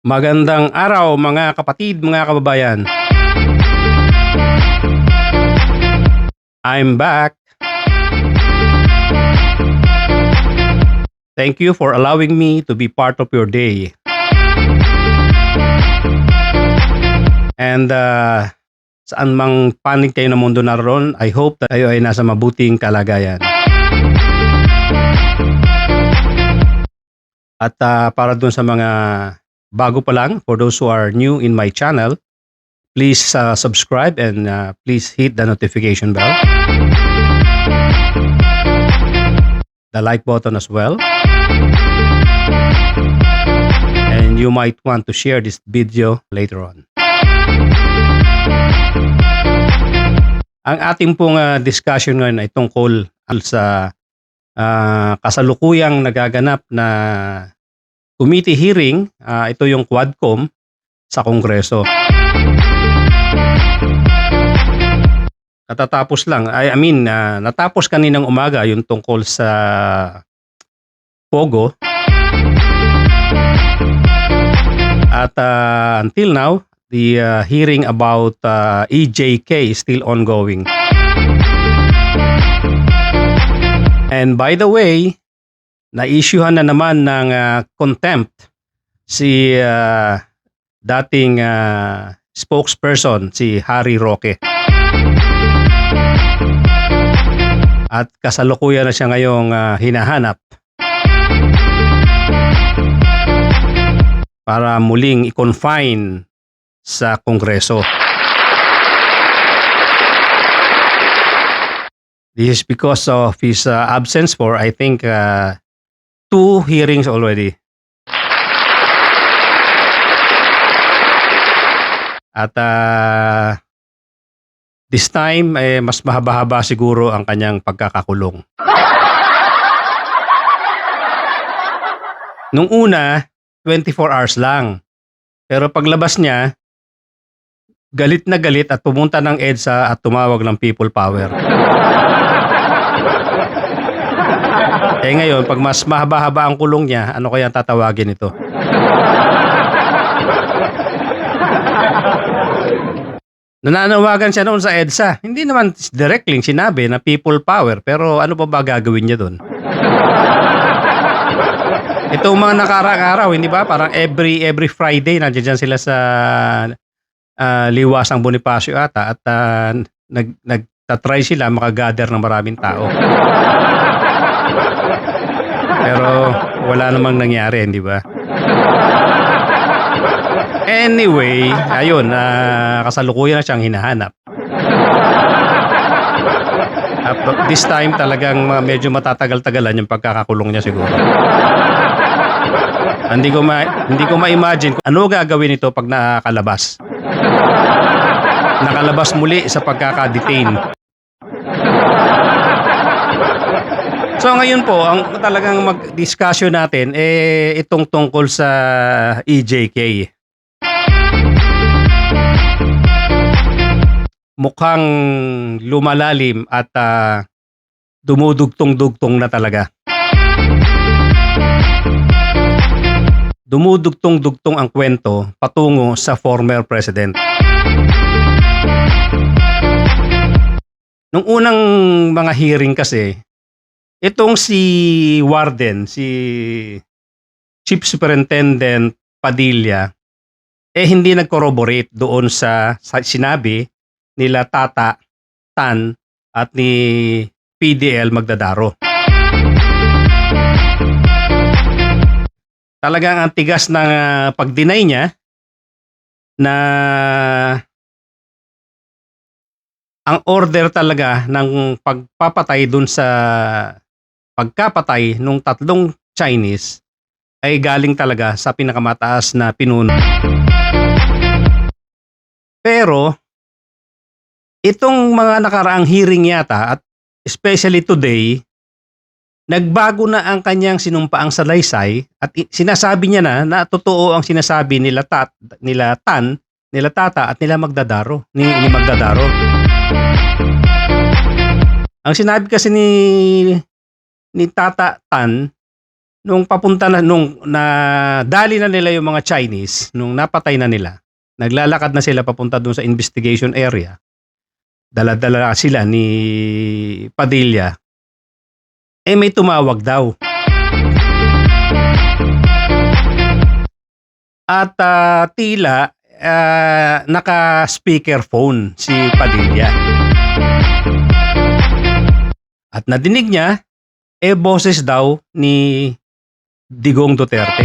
Magandang araw mga kapatid, mga kababayan. I'm back. Thank you for allowing me to be part of your day. And saan mang panig kayo ng mundo naroon, I hope that kayo ay nasa mabuting kalagayan. At para dun sa mga bago pa lang, for those who are new in my channel, please subscribe and please hit the notification bell. The like button as well. And you might want to share this video later on. Ang ating pong discussion ngayon ay tungkol sa kasalukuyang nagaganap na committee hearing. Ito yung Quadcom sa Kongreso. Katatapos lang, natapos kaninang umaga yung tungkol sa Pogo. At until now, the hearing about EJK is still ongoing. And by the way, na-issuehan na naman ng contempt si dating spokesperson, si Harry Roque. At kasalukuyan na siya ngayong hinahanap para muling i-confine sa Kongreso. This is because of his absence for, I think, 2 hearings already. At this time, mas mahaba-haba siguro ang kanyang pagkakakulong. Nung una, 24 hours lang. Pero paglabas niya, galit na galit at pumunta ng EDSA at tumawag ng People Power. Ngayon, pag mas mahaba-haba ang kulong niya, ano kaya tatawagin ito? Nananawagan siya noon sa EDSA. Hindi naman directly sinabi na People Power, pero ano pa ba gagawin niya doon? Itong mga nakaraang araw, hindi ba? Parang every Friday, nandiyan sila sa Liwasang Bonifacio ata at nagtatry sila makagather ng maraming tao. Pero wala namang nangyari, hindi ba? Anyway, ayun, kasalukuyan na siyang hinahanap. At this time talagang medyo matatagal-tagalan yung pagkakakulong niya siguro. Hindi ko ma-imagine kung ano gagawin ito pag nakalabas. Nakalabas muli sa pagkaka-detain. So ngayon po, ang talagang mag-discussion natin itong tungkol sa EJK. Mukhang lumalalim at dumudugtong-dugtong na talaga. Dumudugtong-dugtong ang kwento patungo sa former president. Nung unang mga hearing kasi, itong si Warden, si Chief Superintendent Padilla, hindi nag-corroborate doon sa sinabi nila Tata, Tan, at ni PDL Magdadaro. Talagang ang tigas ng pag-deny niya na ang order talaga ng pagpapatay dun sa pagkapatay nung 3 Chinese ay galing talaga sa pinakamataas na pinuno. Pero itong mga nakaraang hearing yata at especially today, nagbago na ang kanyang sinumpaang salaysay at sinasabi niya na totoo ang sinasabi nila Tan, nila Tata at nila Magdadaro, ni Magdadaro. Ang sinabi kasi ni Tata Tan nung papunta na nung nadali na nila yung mga Chinese, nung napatay na nila, naglalakad na sila papunta doon sa investigation area. Dala-dala sila ni Padilla. May tumawag daw. At tila naka-speakerphone si Padilla. At nadinig niya, boses daw ni Digong Duterte.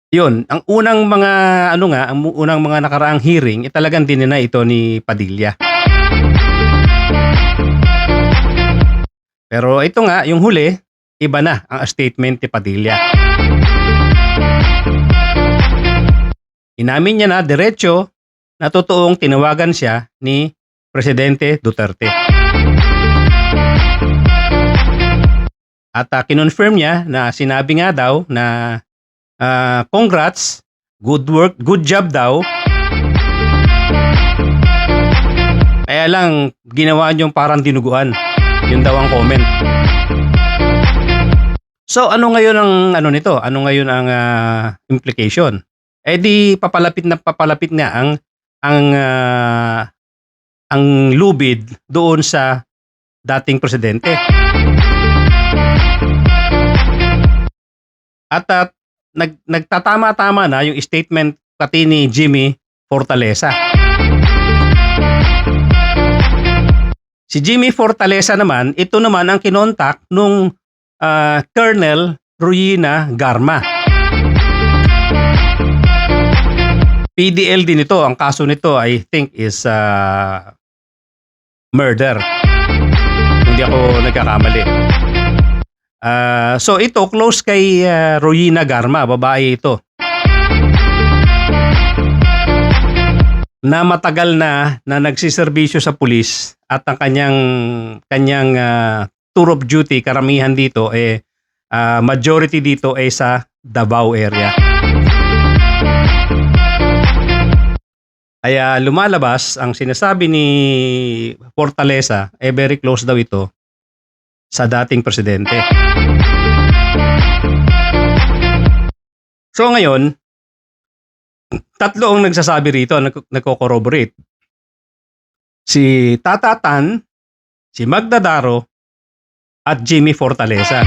Yun, ang unang mga nakaraang hearing, talagang dinina ito ni Padilla. Pero ito nga, yung huli, iba na ang statement ni Padilla. Inamin niya na diretso na totoong tinawagan siya ni Presidente Duterte. At kinonfirm niya na sinabi nga daw na congrats, good work, good job daw. Kaya lang ginawa niyong parang dinuguan. Yun daw ang comment. So ano ngayon ang nito? Ano ngayon ang implication? Di papalapit na ang lubid doon sa dating presidente. At nagtatama-tama na yung statement pati ni Jimmy Fortaleza. Si Jimmy Fortaleza naman, ito naman ang kinontak nung Colonel Ruina Garma. PDL din ito. Ang kaso nito I think is murder. Hindi ako nagkakamali. So ito, close kay Ruina Garma, babae ito. Na matagal na nagsiservisyo sa pulis at ang kanyang tour of duty, karamihan dito majority dito sa Davao area. Kaya lumalabas ang sinasabi ni Fortaleza, very close daw ito sa dating presidente. So ngayon, tatlo ang nagsasabi rito, nagko-corroborate. Si Tata Tan, si Magda Daro, at Jimmy Fortaleza.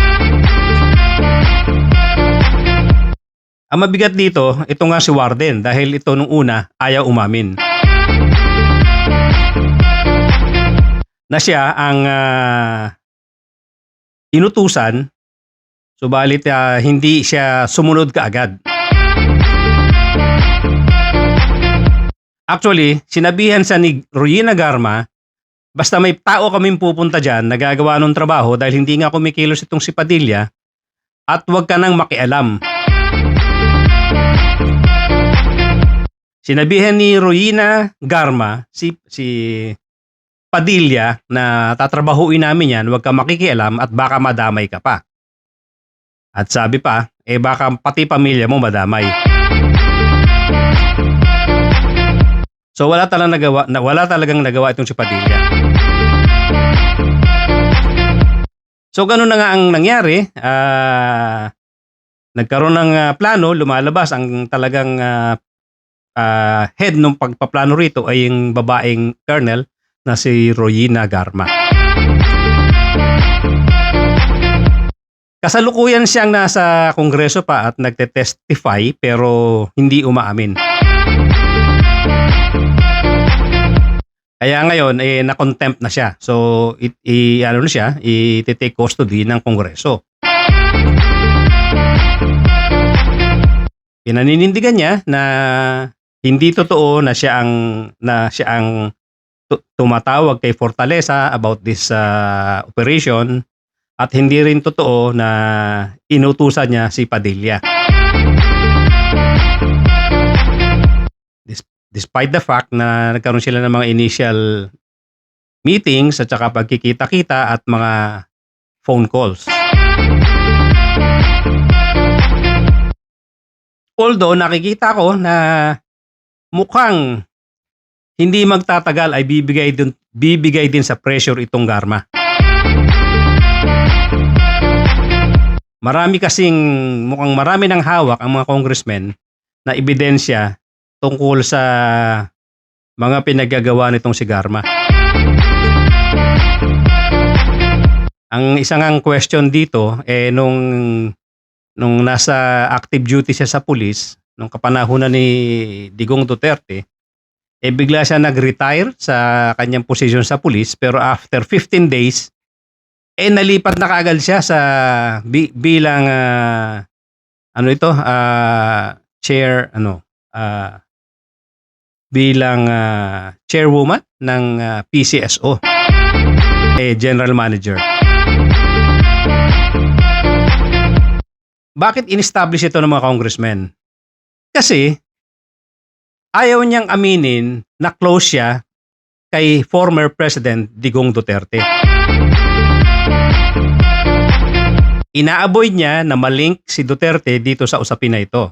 Ang mabigat dito, ito nga si Warden dahil ito nung una ayaw umamin. Na siya ang inutusan, subalit hindi siya sumunod kaagad. Actually, sinabihan sa ni Ruina Garma, basta may tao kaming pupunta dyan, nagagawa ng trabaho dahil hindi nga kumikilos itong si Padilla, at huwag ka nang makialam. Sinabihan ni Ruina Garma si Padilla na tatrabahuin namin yan, huwag ka makikialam at baka madamay ka pa. At sabi pa, baka pati pamilya mo madamay. So wala talagang nagawa itong si Padilla. So ganun na nga ang nangyari. Nagkaroon ng plano, lumalabas ang talagang head ng pagpaplano rito ay yung babaeng colonel na si Ruina Garma. Kasalukuyan siyang nasa kongreso pa at nagte-testify pero hindi umaamin. Kaya ngayon na-contempt na siya. So i-take custody ng kongreso. Pinaninindigan niya na hindi totoo na siya ang tumatawag kay Fortaleza about this operation at hindi rin totoo na inutusan niya si Padilla. Despite the fact na nagkaroon sila ng mga initial meetings at saka pagkikita-kita at mga phone calls. Although nakikita ko na mukhang hindi magtatagal ay bibigay din sa pressure itong Garma. mukhang marami ng hawak ang mga congressmen na ebidensya tungkol sa mga pinaggagawa nitong si Garma. Ang isang question dito, nung nasa active duty siya sa pulis, nung kapanahunan ni Digong Duterte, bigla siya nag-retire sa kanyang posisyon sa pulis, pero after 15 days, nalipat na kaagad siya sa bilang bilang chairwoman ng PCSO, general manager. Bakit in-establish ito ng mga congressmen? Kasi ayaw niyang aminin na close siya kay former President Digong Duterte. Ina-avoid niya na malink si Duterte dito sa usapin na ito.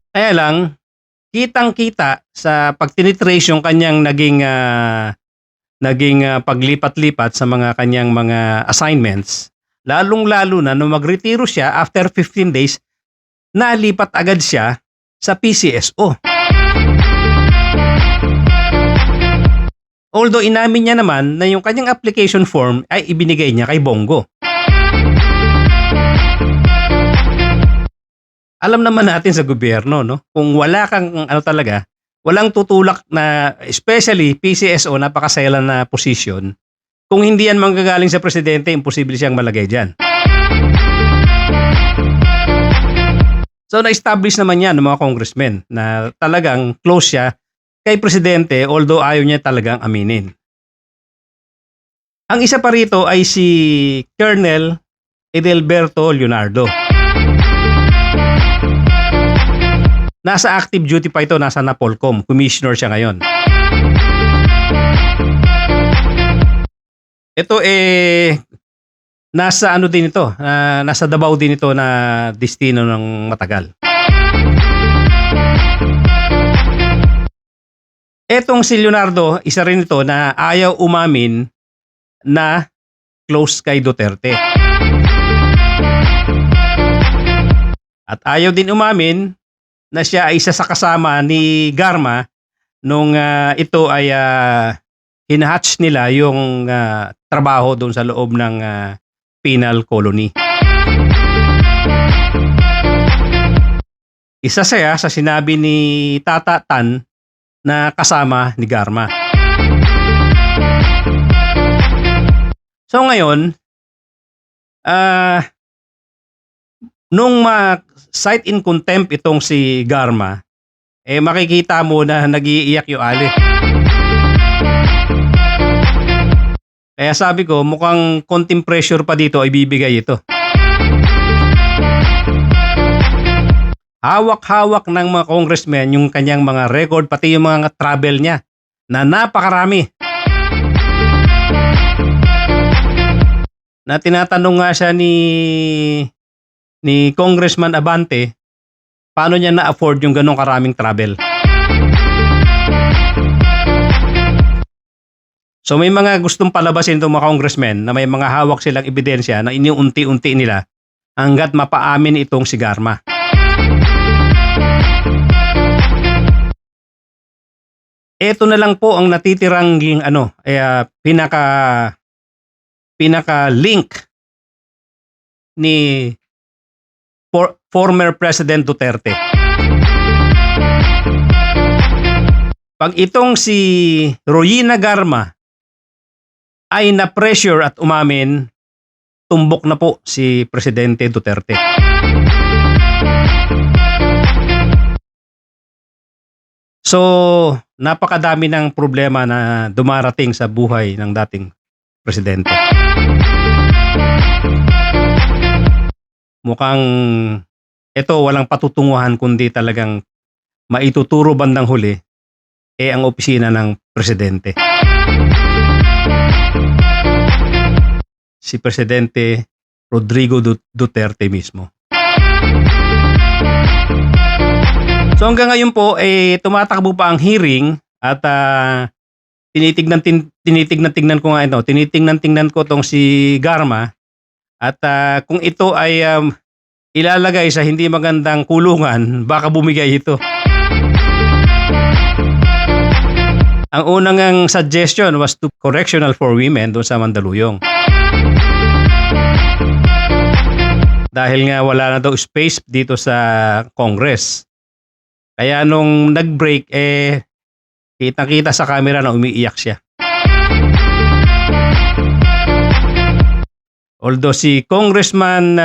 Kaya lang, kitang-kita sa pagtinitrace yung kanyang naging paglipat-lipat sa mga kanyang mga assignments, lalong-lalo na nung magretiro siya after 15 days, nalipat agad siya sa PCSO. Although inamin niya naman na yung kanyang application form ay ibinigay niya kay Bongo. Alam naman natin sa gobyerno, no? Kung wala kang walang tutulak na, especially PCSO, napakaselan na posisyon. Kung hindi yan manggagaling sa presidente, imposible siyang malagay dyan. So na-establish naman yan ng mga congressmen na talagang close siya kay presidente, although ayaw niya talagang aminin. Ang isa pa rito ay si Colonel Edelberto Leonardo. Nasa active duty pa ito, nasa Napolcom, commissioner siya ngayon. Ito nasa din ito, nasa Davao din ito na destino ng matagal. Etong si Leonardo, isa rin ito na ayaw umamin na close kay Duterte. At ayaw din umamin na siya ay isa sa kasama ni Garma nung ito ay hinahatch nila yung trabaho doon sa loob ng penal colony. Isa siya sa sinabi ni Tata Tan na kasama ni Garma. So ngayon, nung cite in contempt itong si Garma, makikita mo na nag-iiyak yung ali. Kaya sabi ko, mukhang konting pressure pa dito ay bibigay ito. Hawak-hawak ng mga congressmen yung kanyang mga record, pati yung mga travel niya na napakarami. Na tinatanong nga siya ni Congressman Abante, paano niya na-afford yung ganong karaming travel. So may mga gustong palabasin itong mga congressmen na may mga hawak silang ebidensya na iniunti-unti nila hanggat mapaamin itong si Garma. Ito na lang po ang natitirang pinaka-link ni former President Duterte. Pag itong si Royina Garma ay na-pressure at umamin, tumbok na po si Presidente Duterte. So, napakadami ng problema na dumarating sa buhay ng dating presidente. Mukhang ito walang patutunguhan kundi talagang maituturo bandang huli ang opisina ng presidente. Si Presidente Rodrigo Duterte mismo. So hanggang ngayon po tumatakbo pa ang hearing at tinitignan ko nga ito. Tinitingnan ko tong si Garma at kung ito ay ilalagay sa hindi magandang kulungan, baka bumigay ito. Ang unang suggestion was to correctional for women doon sa Mandaluyong. Dahil nga wala na daw space dito sa Congress. Kaya nung nag-break, kitang-kita sa camera na umiiyak siya. Although si Congressman,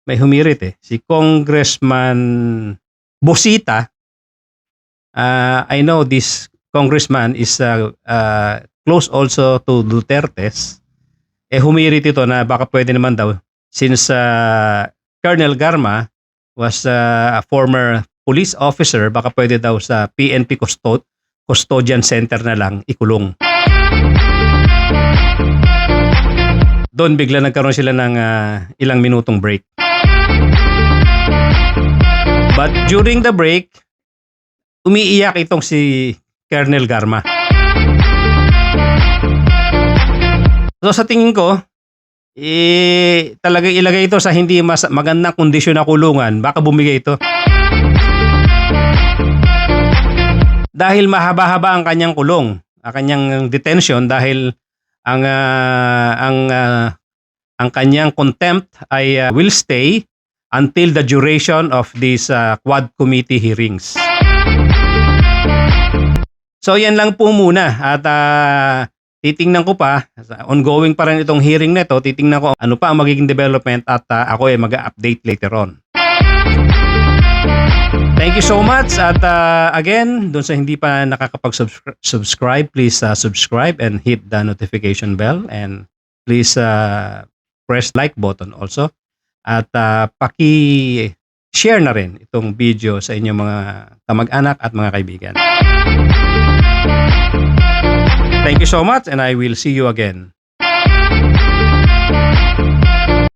may humirit si Congressman Bosita, I know this congressman is close also to Duterte's. Humirit ito na baka pwede naman daw since Colonel Garma was a former police officer, baka pwede daw sa PNP Custodian Center na lang ikulong. Doon bigla nagkaroon sila ng ilang minutong break. But during the break, umiiyak itong si Colonel Garma. So sa tingin ko, talagang ilagay ito sa hindi magandang kondisyon na kulungan, baka bumigay ito. Dahil mahaba-haba ang kanyang kulong, ang kanyang detention, dahil ang kanyang contempt ay will stay until the duration of these Quad Committee hearings. So yan lang po muna at titingnan ko pa, ongoing pa rin itong hearing na ito, titingnan ko ano pa ang magiging development at ako ay mag-update later on. Thank you so much at again, dun sa hindi pa nakakapag-subscribe, please subscribe and hit the notification bell and please press like button also at paki-share na rin itong video sa inyong mga kamag-anak at mga kaibigan. Thank you so much and I will see you again.